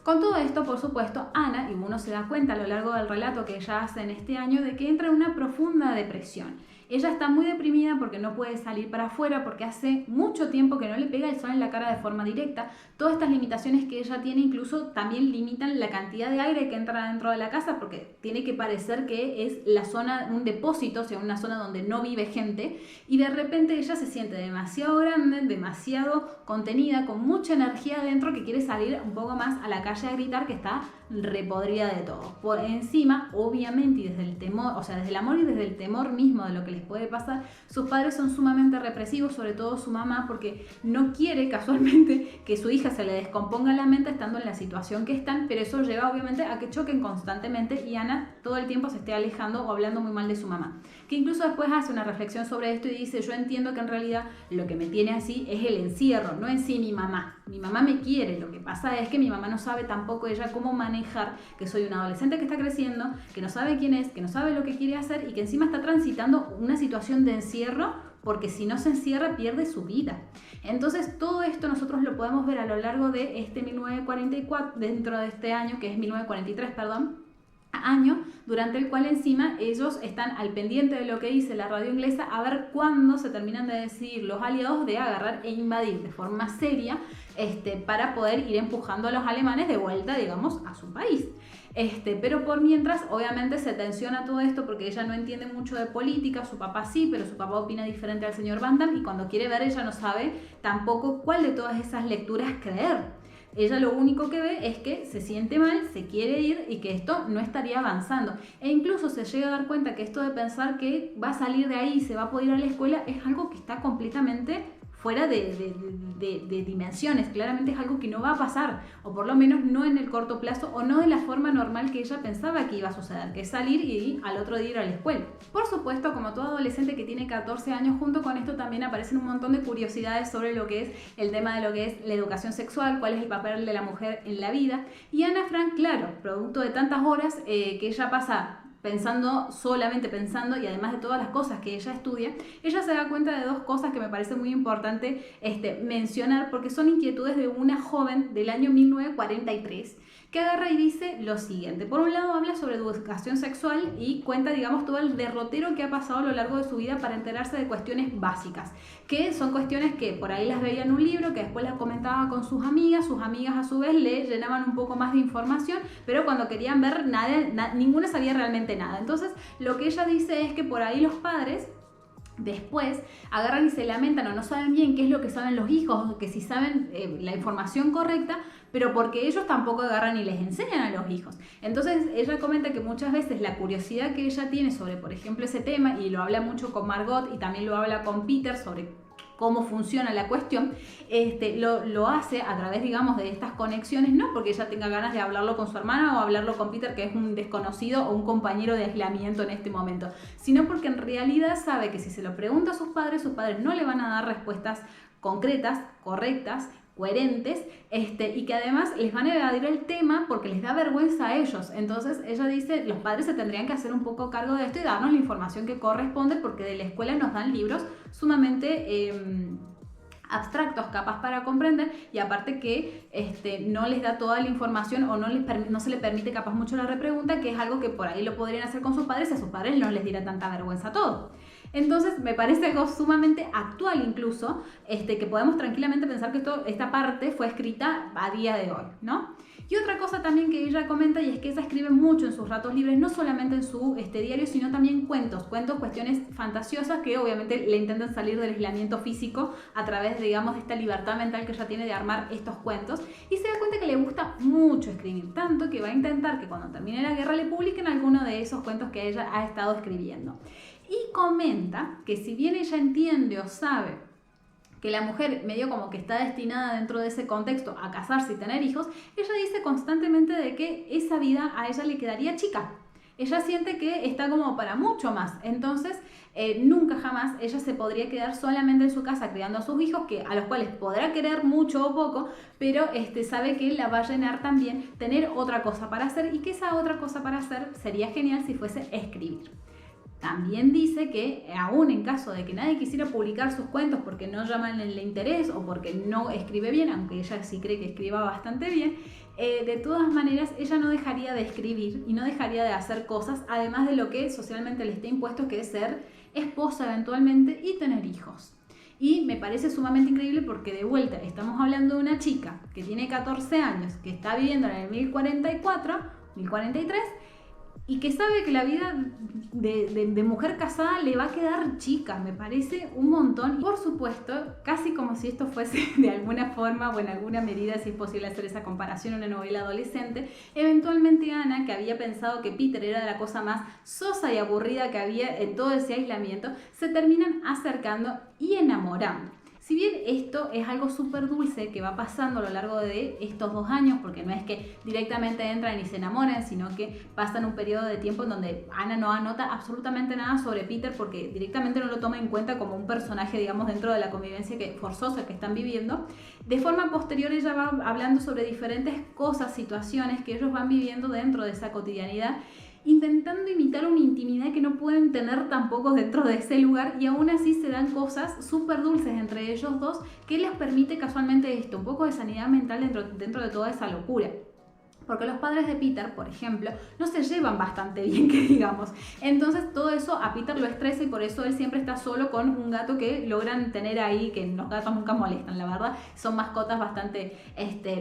Con todo esto, por supuesto, Ana, y uno se da cuenta a lo largo del relato que ella hace en este año, de que entra en una profunda depresión. Ella está muy deprimida porque no puede salir para afuera, porque hace mucho tiempo que no le pega el sol en la cara de forma directa. Todas estas limitaciones que ella tiene incluso también limitan la cantidad de aire que entra dentro de la casa, porque tiene que parecer que es la zona, un depósito, o sea, una zona donde no vive gente, y de repente ella se siente demasiado grande, demasiado contenida, con mucha energía dentro, que quiere salir un poco más a la calle a gritar, que está repodrida de todo. Por encima, obviamente, y desde el temor, o sea, desde el amor y desde el temor mismo de lo que les puede pasar, sus padres son sumamente represivos, sobre todo su mamá, porque no quiere casualmente que su hija se le descomponga la mente estando en la situación que están, pero eso lleva obviamente a que choquen constantemente y Ana todo el tiempo se esté alejando o hablando muy mal de su mamá, que incluso después hace una reflexión sobre esto y dice: yo entiendo que en realidad lo que me tiene así es el encierro, no en sí mi mamá me quiere, lo que pasa es que mi mamá no sabe tampoco ella cómo manejar que soy una adolescente que está creciendo, que no sabe quién es, que no sabe lo que quiere hacer y que encima está transitando una situación de encierro, porque si no se encierra pierde su vida. Entonces todo esto nosotros lo podemos ver a lo largo de este 1944, dentro de este año que es 1943, año durante el cual encima ellos están al pendiente de lo que dice la radio inglesa, a ver cuándo se terminan de decidir los aliados de agarrar e invadir de forma seria para poder ir empujando a los alemanes de vuelta, digamos, a su país. Pero por mientras, obviamente se tensiona todo esto porque ella no entiende mucho de política, su papá sí, pero su papá opina diferente al señor Van Damme, y cuando quiere ver ella no sabe tampoco cuál de todas esas lecturas creer. Ella lo único que ve es que se siente mal, se quiere ir y que esto no estaría avanzando. E incluso se llega a dar cuenta que esto de pensar que va a salir de ahí y se va a poder ir a la escuela es algo que está completamente fuera de dimensiones. Claramente es algo que no va a pasar, o por lo menos no en el corto plazo, o no de la forma normal que ella pensaba que iba a suceder, que es salir y al otro día ir a la escuela. Por supuesto, como todo adolescente que tiene 14 años, junto con esto también aparecen un montón de curiosidades sobre lo que es el tema de lo que es la educación sexual, cuál es el papel de la mujer en la vida. Y Ana Frank, claro, producto de tantas horas que ella pasa solamente pensando, y además de todas las cosas que ella estudia, ella se da cuenta de dos cosas que me parece muy importante mencionar, porque son inquietudes de una joven del año 1943 que agarra y dice lo siguiente. Por un lado habla sobre educación sexual y cuenta, digamos, todo el derrotero que ha pasado a lo largo de su vida para enterarse de cuestiones básicas, que son cuestiones que por ahí las veía en un libro, que después las comentaba con sus amigas a su vez le llenaban un poco más de información, pero cuando querían ver ninguna sabía realmente nada. Entonces lo que ella dice es que por ahí los padres después agarran y se lamentan o no saben bien qué es lo que saben los hijos, que si saben la información correcta, pero porque ellos tampoco agarran y les enseñan a los hijos. Entonces ella comenta que muchas veces la curiosidad que ella tiene sobre, por ejemplo, ese tema, y lo habla mucho con Margot y también lo habla con Peter sobre cómo funciona la cuestión, lo hace a través, digamos, de estas conexiones, no porque ella tenga ganas de hablarlo con su hermana o hablarlo con Peter, que es un desconocido o un compañero de aislamiento en este momento, sino porque en realidad sabe que si se lo pregunta a sus padres no le van a dar respuestas concretas, correctas, coherentes, y que además les van a evadir el tema porque les da vergüenza a ellos. Entonces ella dice, los padres se tendrían que hacer un poco cargo de esto y darnos la información que corresponde, porque de la escuela nos dan libros sumamente abstractos, capaz para comprender, y aparte que no les da toda la información o no se le permite capaz mucho la repregunta, que es algo que por ahí lo podrían hacer con sus padres, y a sus padres no les dirá tanta vergüenza todo. Entonces me parece algo sumamente actual incluso, que podemos tranquilamente pensar que esta parte fue escrita a día de hoy, ¿no? Y otra cosa también que ella comenta, y es que ella escribe mucho en sus ratos libres, no solamente en su diario, sino también cuentos, cuestiones fantasiosas que obviamente le intentan salir del aislamiento físico a través, digamos, de esta libertad mental que ella tiene de armar estos cuentos, y se da cuenta que le gusta mucho escribir, tanto que va a intentar que cuando termine la guerra le publiquen alguno de esos cuentos que ella ha estado escribiendo. Y comenta que si bien ella entiende o sabe que la mujer medio como que está destinada dentro de ese contexto a casarse y tener hijos, ella dice constantemente de que esa vida a ella le quedaría chica. Ella siente que está como para mucho más, entonces nunca jamás ella se podría quedar solamente en su casa criando a sus hijos, a los cuales podrá querer mucho o poco, pero sabe que la va a llenar también tener otra cosa para hacer, y que esa otra cosa para hacer sería genial si fuese escribir. También dice que aún en caso de que nadie quisiera publicar sus cuentos porque no llaman el interés o porque no escribe bien, aunque ella sí cree que escriba bastante bien, de todas maneras ella no dejaría de escribir y no dejaría de hacer cosas, además de lo que socialmente le está impuesto, que es ser esposa eventualmente y tener hijos. Y me parece sumamente increíble porque, de vuelta, estamos hablando de una chica que tiene 14 años, que está viviendo en el 1044, 1043, y que sabe que la vida de mujer casada le va a quedar chica. Me parece un montón. Y por supuesto, casi como si esto fuese de alguna forma o en alguna medida, si es posible hacer esa comparación, una novela adolescente, eventualmente Ana, que había pensado que Peter era la cosa más sosa y aburrida que había en todo ese aislamiento, se terminan acercando y enamorando. Si bien esto es algo súper dulce que va pasando a lo largo de estos 2 años, porque no es que directamente entran y se enamoran, sino que pasan un periodo de tiempo en donde Ana no anota absolutamente nada sobre Peter porque directamente no lo toma en cuenta como un personaje, digamos, dentro de la convivencia forzosa que están viviendo. De forma posterior ella va hablando sobre diferentes cosas, situaciones que ellos van viviendo dentro de esa cotidianidad, intentando imitar una intimidad que no pueden tener tampoco dentro de ese lugar, y aún así se dan cosas súper dulces entre ellos dos que les permite casualmente esto, un poco de sanidad mental dentro de toda esa locura. Porque los padres de Peter, por ejemplo, no se llevan bastante bien, que digamos. Entonces todo eso a Peter lo estresa y por eso él siempre está solo con un gato que logran tener ahí, que los gatos nunca molestan, la verdad. Son mascotas bastante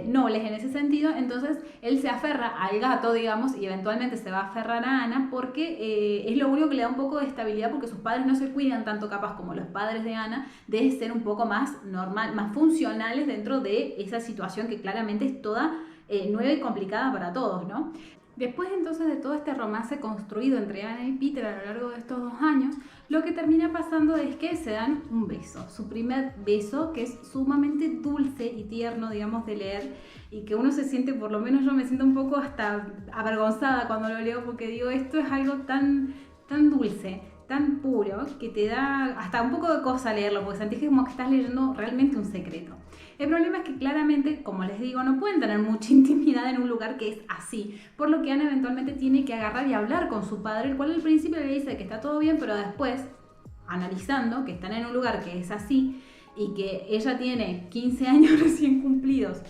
nobles en ese sentido. Entonces él se aferra al gato, digamos, y eventualmente se va a aferrar a Ana porque es lo único que le da un poco de estabilidad, porque sus padres no se cuidan tanto capaz como los padres de Ana, de ser un poco más normal, más funcionales dentro de esa situación que claramente es toda nueva y complicada para todos, ¿no? Después entonces de todo este romance construido entre Ana y Peter a lo largo de estos 2 años, lo que termina pasando es que se dan un beso, su primer beso, que es sumamente dulce y tierno, digamos, de leer, y que uno se siente, por lo menos yo me siento un poco hasta avergonzada cuando lo leo, porque digo, esto es algo tan dulce, tan puro, que te da hasta un poco de cosa leerlo, porque sentís como que estás leyendo realmente un secreto. El problema es que claramente, como les digo, no pueden tener mucha intimidad en un lugar que es así, por lo que Ana eventualmente tiene que agarrar y hablar con su padre, el cual al principio le dice que está todo bien, pero después, analizando que están en un lugar que es así y que ella tiene 15 años recién cumplidos,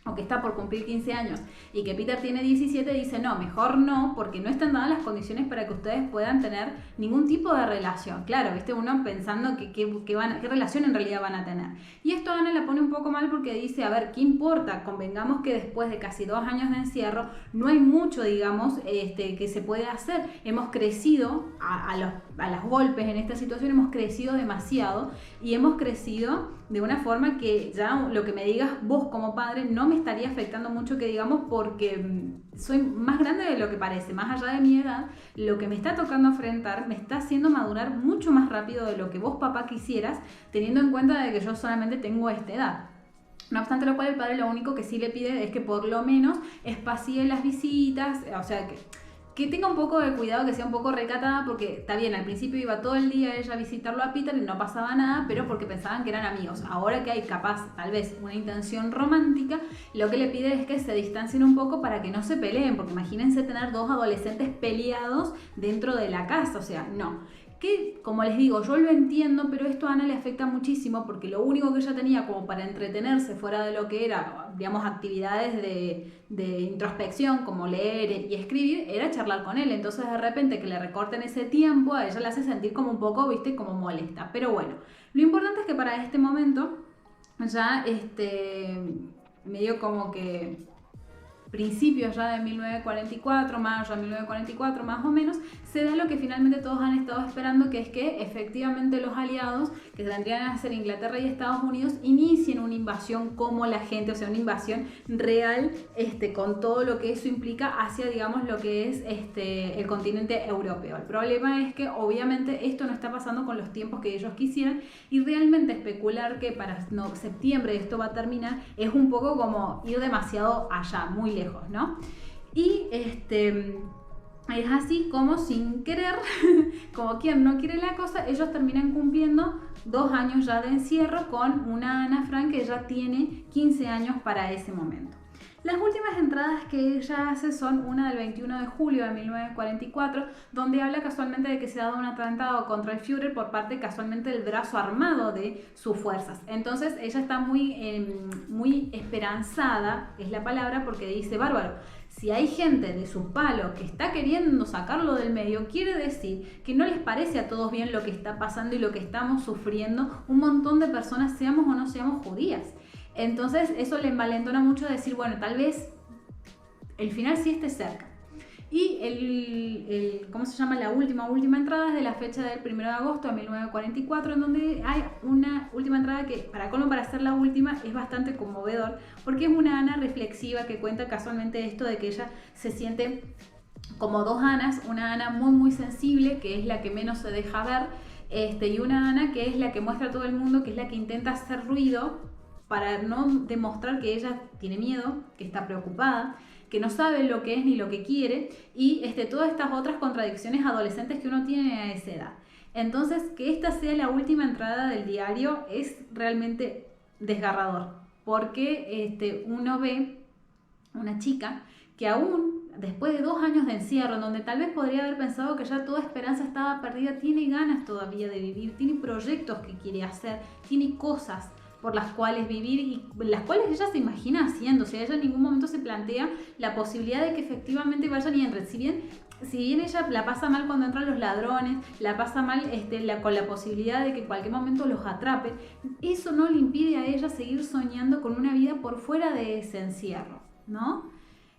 o que está por cumplir 15 años, y que Peter tiene 17, dice no, mejor no, porque no están dadas las condiciones para que ustedes puedan tener ningún tipo de relación. Claro, ¿viste? Uno pensando qué relación en realidad van a tener. Y esto a Ana la pone un poco mal porque dice, a ver, ¿qué importa? Convengamos que después de casi 2 años de encierro, no hay mucho, digamos, que se puede hacer. Hemos crecido a los golpes en esta situación, hemos crecido demasiado, y hemos crecido de una forma que ya lo que me digas vos como padre no me estaría afectando mucho, que digamos, porque soy más grande de lo que parece, más allá de mi edad, lo que me está tocando enfrentar me está haciendo madurar mucho más rápido de lo que vos, papá, quisieras, teniendo en cuenta de que yo solamente tengo esta edad. No obstante lo cual, el padre lo único que sí le pide es que por lo menos espacie las visitas, o sea, que tenga un poco de cuidado, que sea un poco recatada, porque está bien, al principio iba todo el día ella a visitarlo a Peter y no pasaba nada, pero porque pensaban que eran amigos. Ahora que hay capaz, tal vez, una intención romántica, lo que le pide es que se distancien un poco para que no se peleen, porque imagínense tener 2 adolescentes peleados dentro de la casa, o sea, no. Que, como les digo, yo lo entiendo, pero esto a Ana le afecta muchísimo porque lo único que ella tenía como para entretenerse fuera de lo que era, digamos, actividades de introspección, como leer y escribir, era charlar con él. Entonces, de repente, que le recorten ese tiempo, a ella le hace sentir como un poco, viste, como molesta. Pero bueno, lo importante es que para este momento ya, medio como que principios ya de 1944, mayo de 1944 más o menos, se da lo que finalmente todos han estado esperando, que es que efectivamente los aliados, que vendrían a ser Inglaterra y Estados Unidos, inicien una invasión como la gente, o sea, una invasión real, con todo lo que eso implica hacia, digamos, lo que es el continente europeo. El problema es que obviamente esto no está pasando con los tiempos que ellos quisieran, y realmente especular que para septiembre esto va a terminar es un poco como ir demasiado allá, muy lejos, ¿no? Y es así como, sin querer, como quien no quiere la cosa, ellos terminan cumpliendo 2 años ya de encierro con una Ana Frank que ya tiene 15 años para ese momento. Las últimas entradas que ella hace son una del 21 de julio de 1944, donde habla casualmente de que se ha dado un atentado contra el Führer por parte casualmente del brazo armado de sus fuerzas. Entonces ella está muy esperanzada, es la palabra, porque dice, bárbaro, si hay gente de su palo que está queriendo sacarlo del medio, quiere decir que no les parece a todos bien lo que está pasando y lo que estamos sufriendo un montón de personas, seamos o no seamos judías. Entonces eso le envalentona mucho a decir, bueno, tal vez el final sí esté cerca. Y ¿cómo se llama? La última entrada es de la fecha del 1 de agosto de 1944, en donde hay una última entrada que, para ser la última, es bastante conmovedor, porque es una Ana reflexiva que cuenta casualmente esto de que ella se siente como 2 Anas, una Ana muy muy sensible, que es la que menos se deja ver, y una Ana que es la que muestra a todo el mundo, que es la que intenta hacer ruido para no demostrar que ella tiene miedo, que está preocupada, que no sabe lo que es ni lo que quiere, y todas estas otras contradicciones adolescentes que uno tiene a esa edad. Entonces, que esta sea la última entrada del diario es realmente desgarrador, porque uno ve una chica que aún después de 2 años de encierro, en donde tal vez podría haber pensado que ya toda esperanza estaba perdida, tiene ganas todavía de vivir, tiene proyectos que quiere hacer, tiene cosas por las cuales vivir y las cuales ella se imagina haciendo. O sea, ella en ningún momento se plantea la posibilidad de que efectivamente vayan y entren. Si bien ella la pasa mal cuando entran los ladrones, la pasa mal con la posibilidad de que en cualquier momento los atrapen, eso no le impide a ella seguir soñando con una vida por fuera de ese encierro, ¿no?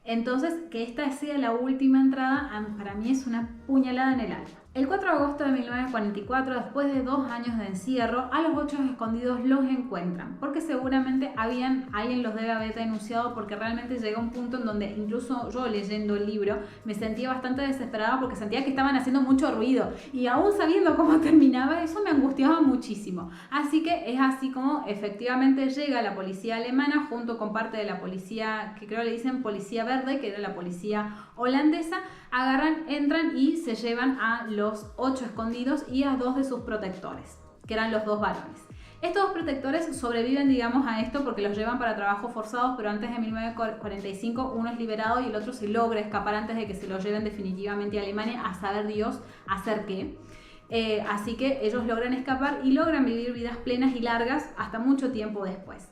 Entonces, que esta sea la última entrada, para mí es una puñalada en el alma. El 4 de agosto de 1944, después de 2 años de encierro, a los 8 escondidos los encuentran, porque seguramente alguien los debe haber denunciado, porque realmente llega un punto en donde incluso yo, leyendo el libro, me sentía bastante desesperada porque sentía que estaban haciendo mucho ruido, y aún sabiendo cómo terminaba, eso me angustiaba muchísimo. Así que es así como efectivamente llega la policía alemana junto con parte de la policía, que creo le dicen policía verde, que era la policía holandesa, entran y se llevan a los 8 escondidos y a 2 de sus protectores, que eran los 2 varones. Estos 2 protectores sobreviven, digamos, a esto porque los llevan para trabajos forzados, pero antes de 1945 uno es liberado y el otro se logra escapar antes de que se lo lleven definitivamente a Alemania, a saber Dios hacer qué. Así que ellos logran escapar y logran vivir vidas plenas y largas hasta mucho tiempo después.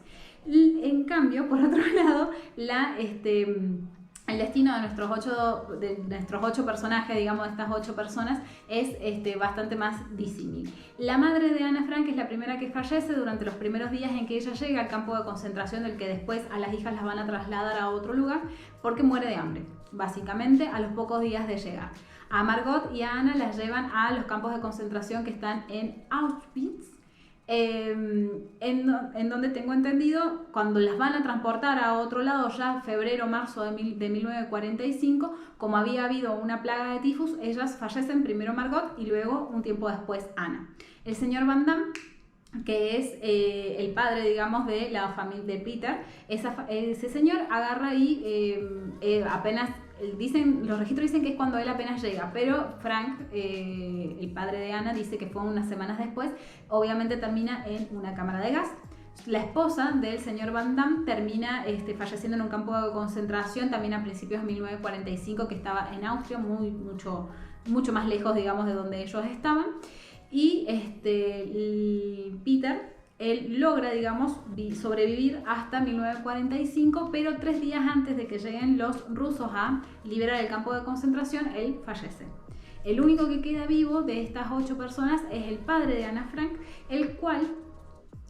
En cambio, por otro lado, el destino de nuestros 8 personajes, digamos, de estas 8 personas, es bastante más disímil. La madre de Ana Frank es la primera que fallece durante los primeros días en que ella llega al campo de concentración, del que después a las hijas las van a trasladar a otro lugar, porque muere de hambre, básicamente a los pocos días de llegar. A Margot y a Ana las llevan a los campos de concentración que están en Auschwitz, en donde tengo entendido, cuando las van a transportar a otro lado, ya febrero-marzo de 1945, como había habido una plaga de tifus, ellas fallecen, primero Margot y luego un tiempo después Ana. El señor Van Damme, que es el padre, digamos, de la familia de Peter, ese señor agarra y apenas... los registros dicen que es cuando él apenas llega, pero Frank, el padre de Ana, dice que fue unas semanas después. Obviamente termina en una cámara de gas. La esposa del señor Van Damme termina falleciendo en un campo de concentración también a principios de 1945, que estaba en Austria, mucho más lejos, digamos, de donde ellos estaban. Y Peter, él logra, digamos, sobrevivir hasta 1945, pero 3 días antes de que lleguen los rusos a liberar el campo de concentración, él fallece. El único que queda vivo de estas 8 personas es el padre de Ana Frank, el cual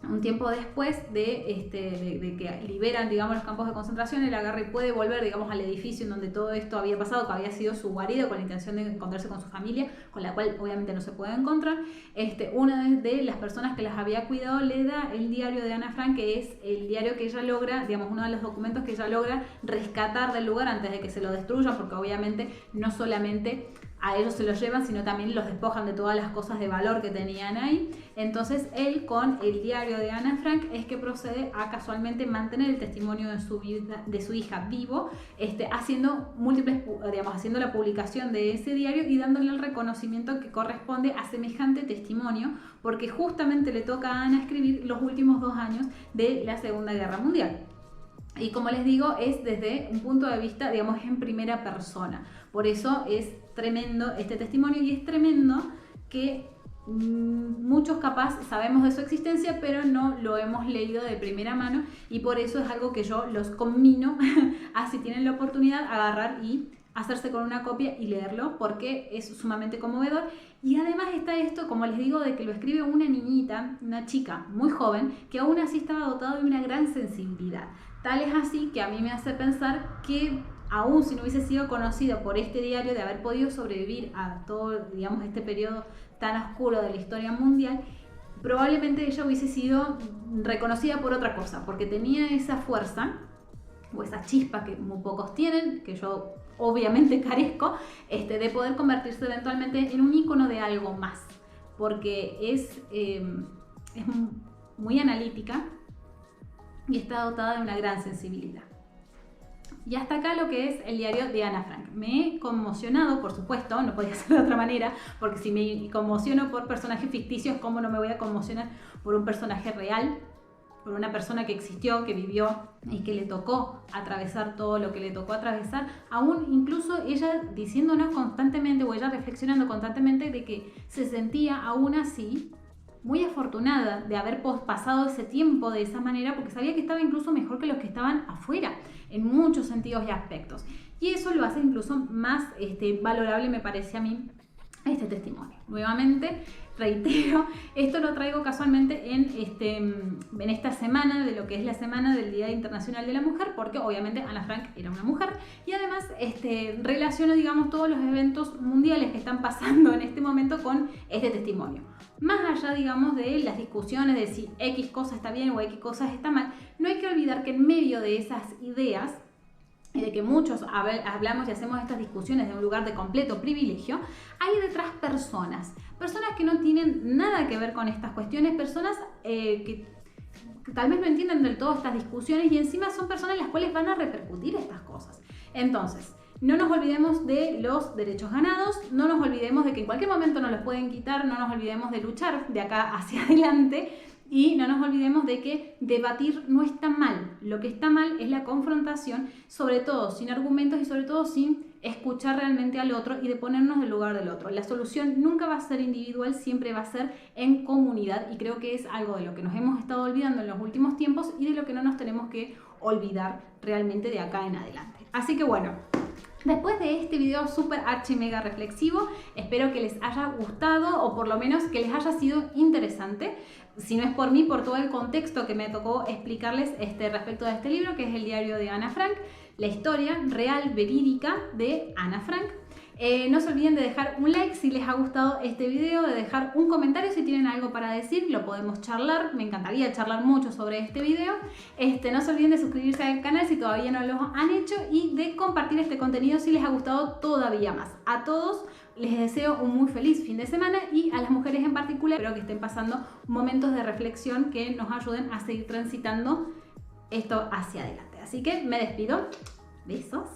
un tiempo después de que liberan, digamos, los campos de concentración, él agarra y puede volver, digamos, al edificio en donde todo esto había pasado, que había sido su guarida, con la intención de encontrarse con su familia, con la cual obviamente no se puede encontrar. Una de las personas que las había cuidado le da el diario de Ana Frank, que es el diario que ella logra, digamos, uno de los documentos que ella logra rescatar del lugar antes de que se lo destruyan, porque obviamente no solamente a ellos se los llevan, sino también los despojan de todas las cosas de valor que tenían ahí. Entonces él, con el diario de Ana Frank, es que procede a casualmente mantener el testimonio de su hija vivo, haciendo múltiples, digamos, haciendo la publicación de ese diario y dándole el reconocimiento que corresponde a semejante testimonio, porque justamente le toca a Ana escribir los últimos 2 años de la Segunda Guerra Mundial. Y como les digo, es desde un punto de vista, digamos, en primera persona. Por eso es tremendo este testimonio, y es tremendo que muchos capaz sabemos de su existencia, pero no lo hemos leído de primera mano, y por eso es algo que yo los conmino a, si tienen la oportunidad, agarrar y hacerse con una copia y leerlo, porque es sumamente conmovedor. Y además está esto, como les digo, de que lo escribe una niñita, una chica muy joven, que aún así estaba dotado de una gran sensibilidad. Tal es así que a mí me hace pensar que, aún si no hubiese sido conocido por este diario, de haber podido sobrevivir a todo, digamos, este periodo tan oscuro de la historia mundial, probablemente ella hubiese sido reconocida por otra cosa, porque tenía esa fuerza o esa chispa que muy pocos tienen, que yo obviamente carezco, de poder convertirse eventualmente en un ícono de algo más, porque es muy analítica y está dotada de una gran sensibilidad. Y hasta acá lo que es el diario de Ana Frank. Me he conmocionado, por supuesto, no podía ser de otra manera, porque si me conmociono por personajes ficticios, ¿cómo no me voy a conmocionar por un personaje real? Por una persona que existió, que vivió y que le tocó atravesar todo lo que le tocó atravesar, aún incluso ella diciéndonos constantemente, o ella reflexionando constantemente, de que se sentía aún así muy afortunada de haber pasado ese tiempo de esa manera, porque sabía que estaba incluso mejor que los que estaban afuera, en muchos sentidos y aspectos. Y eso lo hace incluso más valorable, me parece a mí, este testimonio. Nuevamente, reitero, esto lo traigo casualmente en esta semana, de lo que es la semana del Día Internacional de la Mujer, porque obviamente Ana Frank era una mujer, y además relaciono, digamos, todos los eventos mundiales que están pasando en este momento con este testimonio. Más allá, digamos, de las discusiones de si X cosa está bien o X cosa está mal, no hay que olvidar que en medio de esas ideas, y de que muchos hablamos y hacemos estas discusiones de un lugar de completo privilegio, hay detrás personas que no tienen nada que ver con estas cuestiones, personas que tal vez no entienden del todo estas discusiones, y encima son personas las cuales van a repercutir estas cosas. Entonces, no nos olvidemos de los derechos ganados, no nos olvidemos de que en cualquier momento nos los pueden quitar, no nos olvidemos de luchar de acá hacia adelante, y no nos olvidemos de que debatir no está mal. Lo que está mal es la confrontación, sobre todo sin argumentos y sobre todo sin escuchar realmente al otro y de ponernos del lugar del otro. La solución nunca va a ser individual, siempre va a ser en comunidad, y creo que es algo de lo que nos hemos estado olvidando en los últimos tiempos y de lo que no nos tenemos que olvidar realmente de acá en adelante. Así que bueno, después de este video súper archi mega reflexivo, espero que les haya gustado, o por lo menos que les haya sido interesante. Si no es por mí, por todo el contexto que me tocó explicarles respecto de este libro, que es el diario de Ana Frank, la historia real, verídica de Ana Frank. No se olviden de dejar un like si les ha gustado este video, de dejar un comentario si tienen algo para decir, lo podemos charlar, me encantaría charlar mucho sobre este video. No se olviden de suscribirse al canal si todavía no lo han hecho, y de compartir este contenido si les ha gustado todavía más. A todos les deseo un muy feliz fin de semana, y a las mujeres en particular espero que estén pasando momentos de reflexión que nos ayuden a seguir transitando esto hacia adelante. Así que me despido, besos.